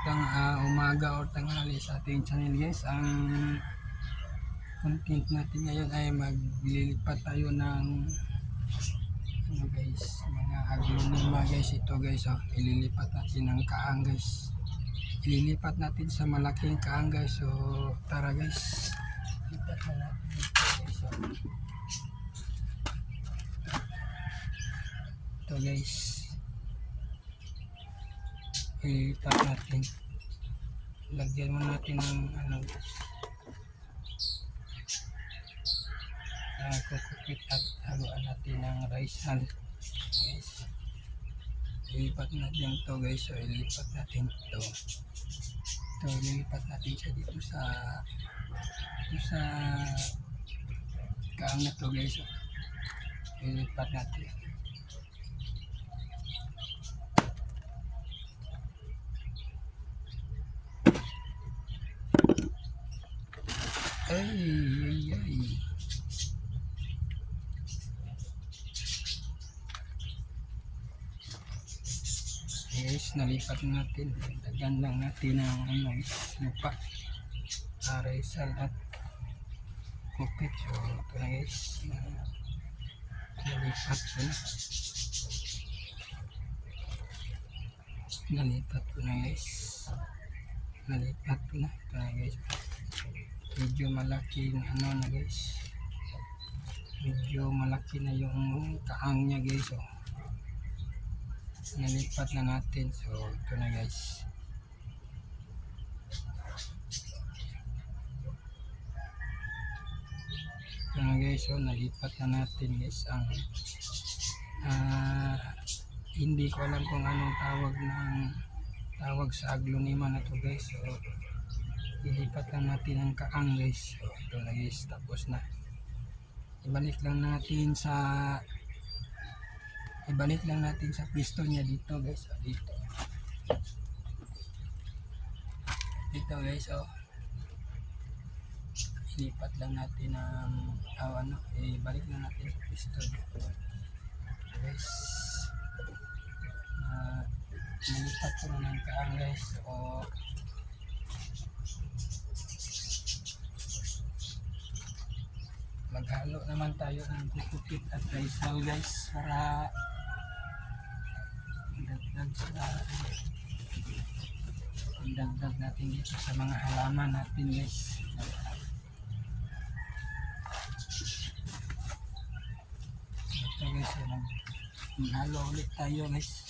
umaga o tanghali sa ating channel guys. Ang content natin ngayon ay maglilipat tayo ng ano guys, mga aglonema guys. Ito guys, ililipat natin ng kaang guys. Ililipat natin sa malaking kaang guys. So tara guys, lipat na natin ito guys. Ito guys, ililipat natin. Lagyan mo natin ng ano guys, kukupit at haluan natin ng rice hull guys. Ilipat natin ito guys. So ilipat natin ito. Lilipat natin siya dito sa kaang na to guys. So ilipat natin. Ay. Guys, nalipat natin. Dagdagan lang natin ang lupa, aresal at kupit. So ito na guys, nalipat ko na. Nalipat ko na guys. Nalipat ko na. Ito na guys. Medyo malaki na na guys. Medyo malaki na yung kaang niya guys. So nalipat na natin. So ito na guys. Ito na guys. So nalipat na natin guys. Ang hindi ko alam kung anong tawag sa aglonema na to guys. So ilipat lang natin ang kaang guys. So ito na guys. Tapos na. Ibalik lang natin sa pwesto niya dito guys. So, dito guys. Oh, ilipat lang natin ang ibalik lang natin sa pwesto dito guys. Nilipat ko na ng kaang guys. So maghalo naman tayo ng kukupit at rice hull guys, para dagdag natin dito sa mga halaman natin guys. Ito guys, maghalo ulit tayo guys.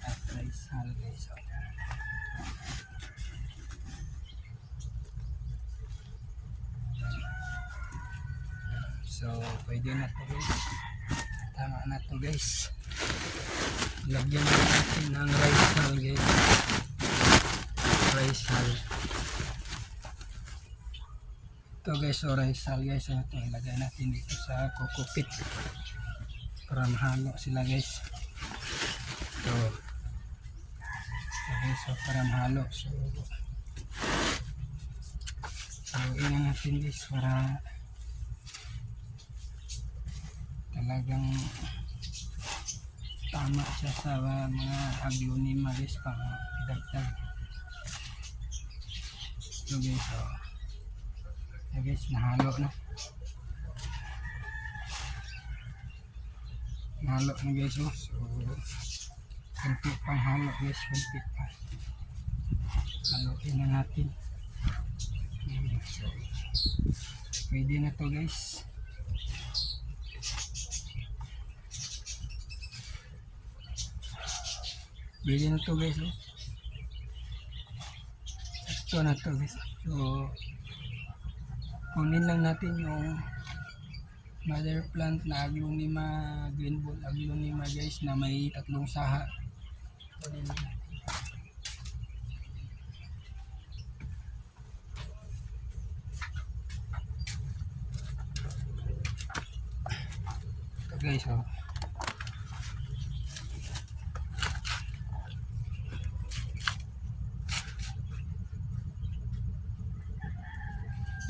At rice hull guys. So pwede na to guys. Tama na to guys. Lagyan natin ng rice hull guys. Rice hull. Ito guys, so rice hull guys. Ito ilagay natin dito sa kukupit para mahalo sila guys. Okay, so para mahalo. So haluin na natin guys para talagang tama siya sa mga aglonema guys, pang dagdag. So guys, so guys, nahalo na. Nahalo na guys. So kunti pang halo guys, kunti pa. Haluin na natin. So pwede na to guys. Pwede na to guys. Ito na to guys. So kunin lang natin yung mother plant na aglonema, green ball aglonema guys, na may tatlong saha. Kunin lang natin. Ito guys, oh.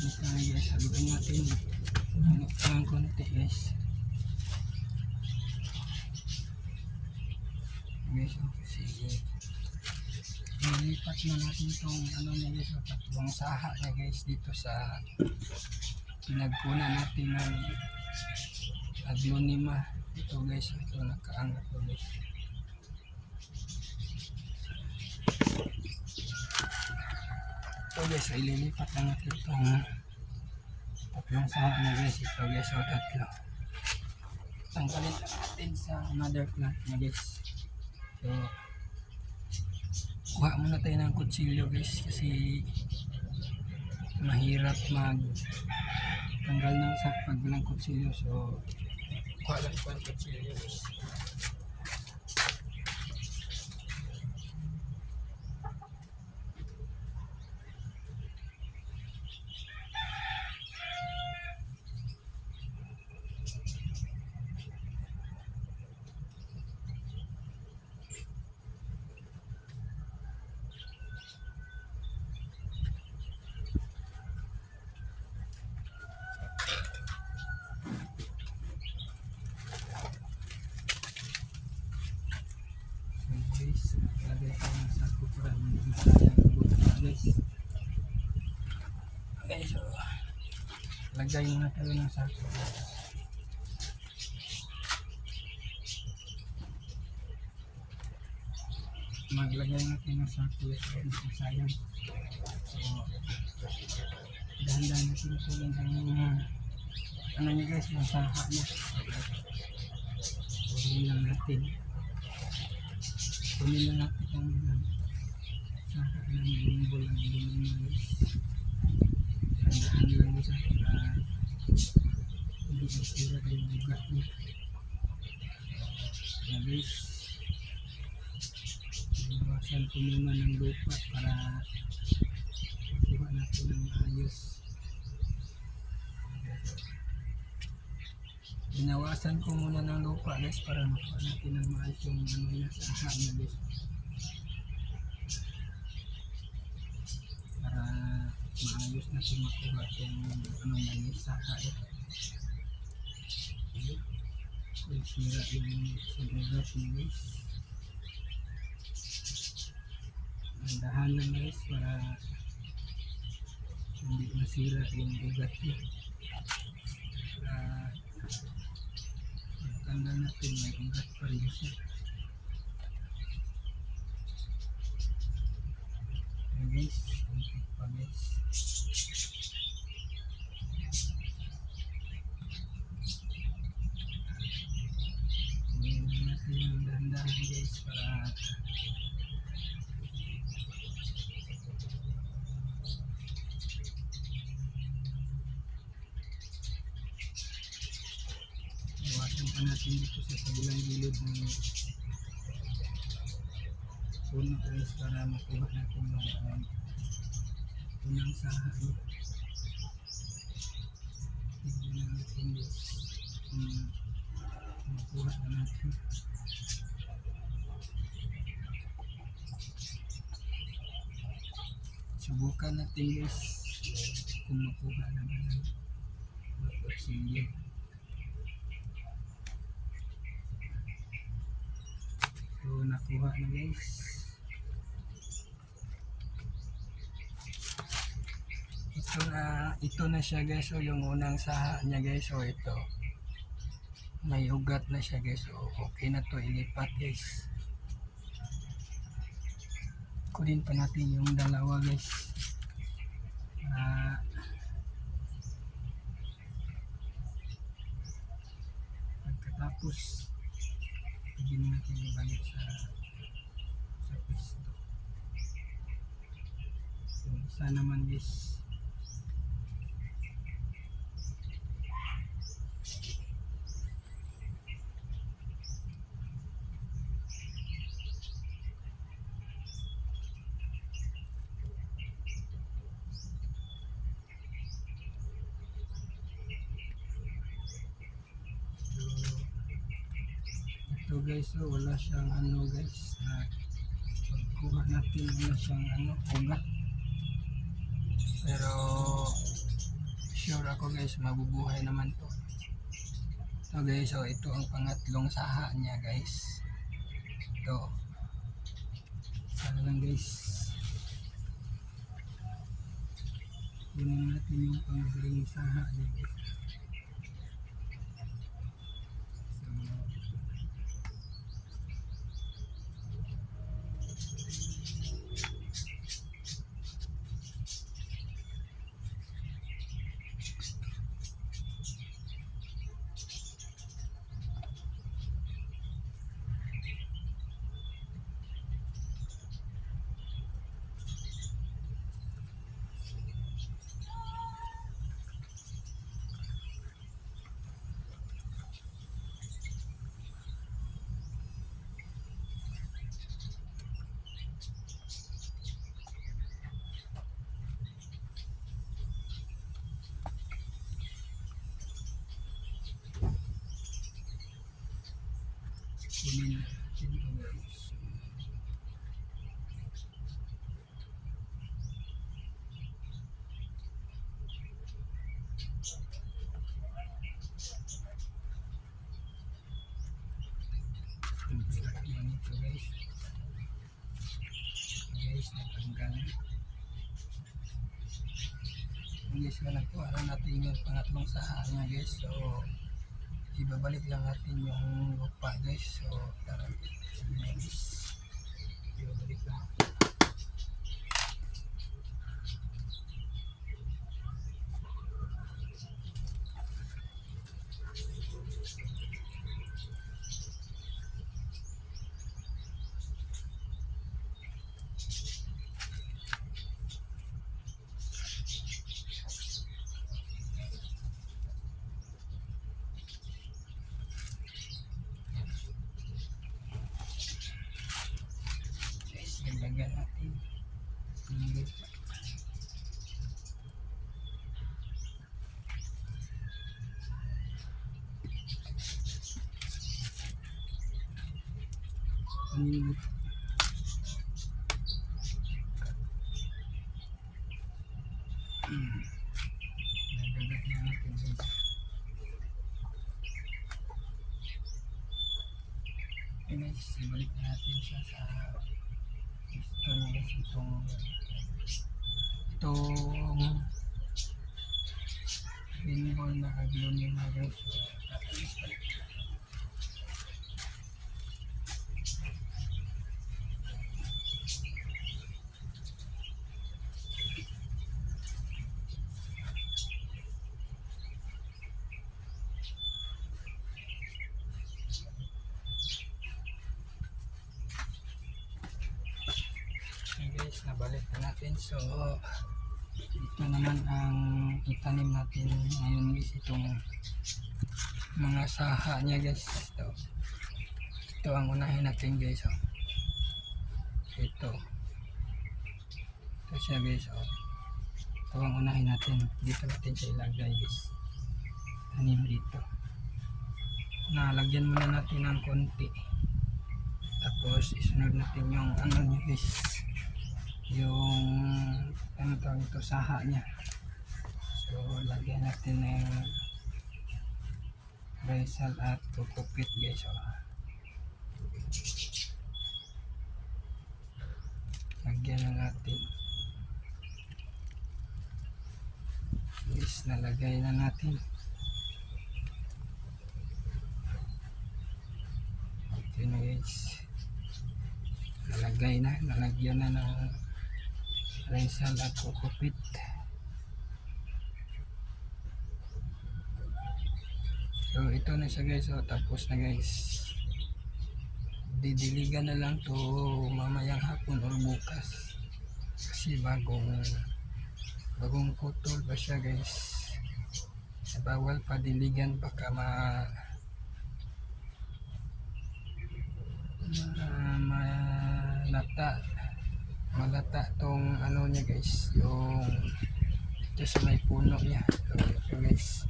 Ito guys, haluin natin. Ano lang konti guys. Guys, sige. Nilipat na natin itong ano niya guys, tatlong saha niya guys dito sa pinagpuna natin ng aglonema. Ito guys, ito nakaangat ko guys. Ito guys, ililipat na natin itong tatlong saha niya guys. Ito guys, o tatlo. Tanggalin lang natin sa mother plant niya guys. So, kuha muna tayo ng kutsilyo guys kasi mahirap mag tanggal ng pag ng kutsilyo. So, kuha lang po ang kutsilyo guys. Guys, lagay ko ng sako para hindi sayang ang buta guys. Okay, so lagay muna tayo ng sako guys. Maglagay natin ng sako guys para hindi sayang. So dahan-dahan natin ito lang ng ano niya guys, yung saha niya. Kunin lang natin. Kunin lang natin ang saha ng limbol ang limbol guys. Dahan-dahan lang guys para hindi masira yung bugat niya. Kaya guys, binawasan ko muna ng lupa para makuha natin ng maayos. Binawasan ko muna ng lupa guys para makuha natin ng maayos yung ano niya sa saha niya guys. Para maayos natin makuha yung ano niya yung saha niya. Kung sira yung sugat niya guys. Dahan lang guys para hindi masira yung ugat niya. Para tanda natin may ugat pa rin siya. Okay guys, okay pa guys. Kunin natin yung dahan-dahan guys para iwasan pa natin dito sa kabilang gilid ng puno guys para makuha natin yung unang saha niya. Tignan natin guys kung makuha na natin. Subukan natin guys kung makuha na naman. Sige. So nakuha na guys. Ito na siya guys. So yung unang saha niya guys. So ito. May ugat na siya guys. So okay na to, ilipat guys. Kunin pa natin yung dalawa guys. Pagkatapos pwede natin ibalik sa pwesto. So isa naman guys. Ito guys, so wala siyang ano guys, na pagkuha natin wala siyang ano, ugat. Pero sure ako guys mabubuhay naman to. So guys, so ito ang pangatlong saha niya guys. Ito. Ano lang guys. Kunin natin yung panghuling saha niya guys. Kunin natin ito guys. Ang bigat naman ito guys. Guys, natanggal. Guys, nakuha natin yung pangatlong saha niya guys. So, ibabalik lang natin yung lupa guys. So, tara guys. Ibabalik lang. Ilagyan natin yung lupa. Ilagyan natin guys. Okay guys, ibalik natin siya sa ito niya guys, itong pinball na aglonema guys. Guys, nabalik na natin. So, ito naman ang itanim natin ngayon guys, itong mga saha niya guys. Ito ang unahin natin guys. Oh. Ito siya guys. Oh. Ito ang unahin natin. Dito natin siya ilagay guys. Tanim dito. Nalagyan muna natin ng konti. Tapos isunod natin yung ano niya guys, yung ano tawag ito, saha niya. So lagyan natin ng basil at kukupit guys. So, lagyan na natin guys, nalagay na natin. Okay na guys, nalagyan na ng basil at kukupit. So ito na siya guys. So, tapos na guys, didiligan na lang to mamayang hapon or bukas kasi bagong putol pa siya guys. Bawal pa diligan, baka malata tong ano niya guys, yung ito sa may puno niya. So ito guys,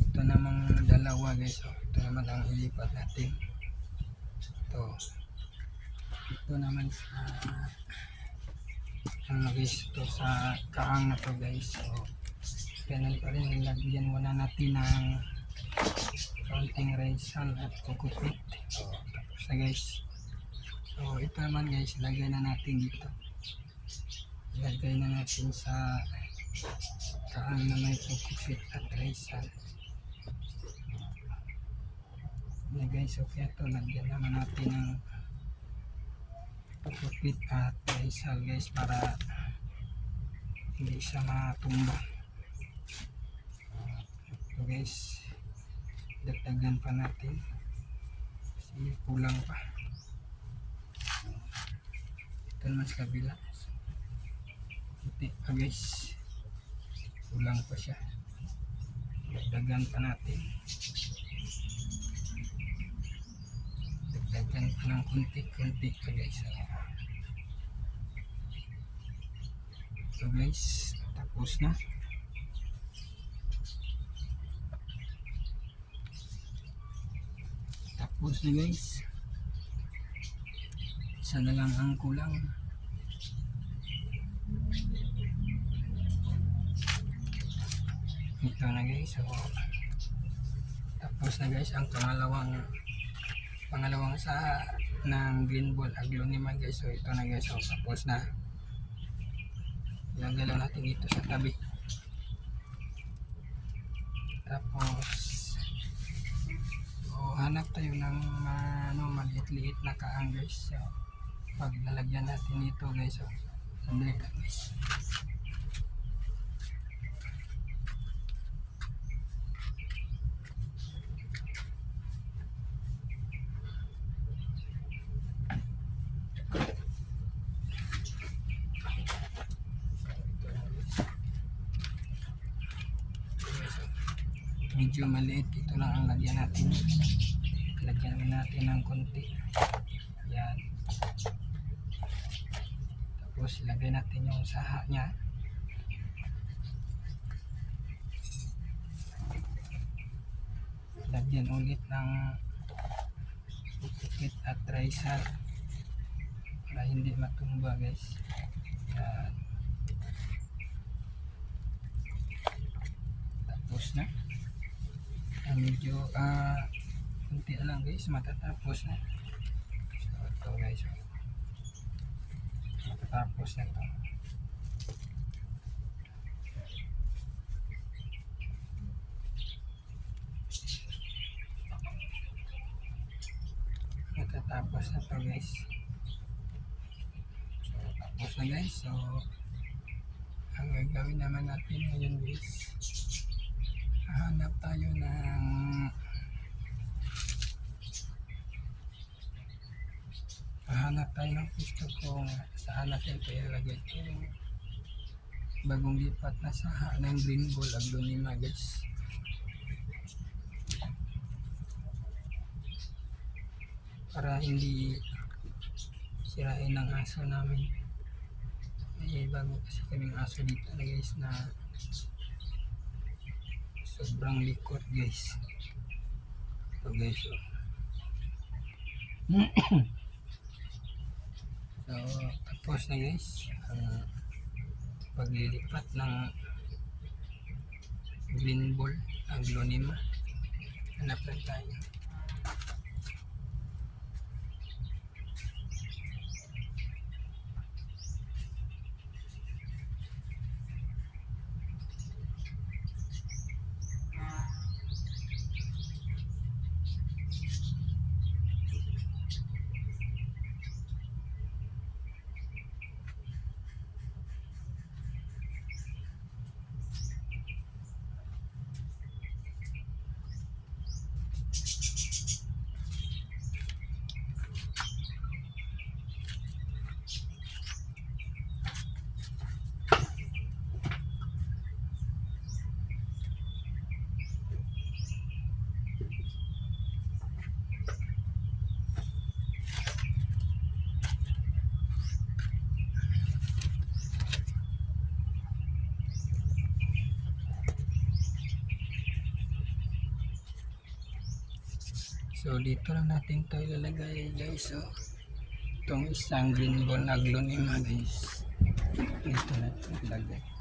ito namang dalawa guys. So, ito naman ang ilipat natin. Ito naman sa ano guys, ito sa kaang na to guys. So ganun pa rin, lagyan muna natin ng kaunting rizal at kukupit. Tapos na guys. So ito naman guys, lagay na natin dito. Ilagay na natin sa kaang na may kukupit at rizal. Yan guys, okay ito. Lagyan naman natin ng kukupit at rizal guys para hindi siya matumba. So guys, dagdagan pa natin kasi kulang pa. Ito naman sa kabila, hindi pa guys, kulang pa siya. Dagdagan pa natin, dagdagan pa ng kunti-kunti pa guys. So guys, tapos na. Tapos na guys. Isa na lang ang kulang. Ito na guys. So, tapos na guys ang pangalawang sa ng green ball aglonema guys. So ito na guys. So tapos na. Ilagay lang natin dito sa tabi. Tapos hanap tayo ng maliit-liit na kaang guys. So, pag lalagyan natin ito guys, so, sandali lang guys. Medyo maliit, ito lang ang lagyan natin. Lagyan natin ng konti. Yan. Tapos ilagay natin yung saha niya. Lagyan ulit ng kukupit at rizal para hindi matumba guys. Yan. Tapos na. Medyo kunti lang guys, matatapos na. So ito guys, matatapos na ito. Matatapos na ito guys. So tapos na guys. So ang gagawin naman natin ngayon guys, hanap tayo ng gusto kung saan natin ito ilagay itong bagong lipat na saha ng green ball aglonema guys. Para hindi sirain ng aso namin. May bago kasi kaming aso dito na guys na sobrang likot guys. So guys, so tapos na guys ang paglilipat ng green ball aglonema. Hanap lang tayo. So dito lang natin ito ilalagay guys. So itong isang green ball aglonema guys, dito natin ilagay.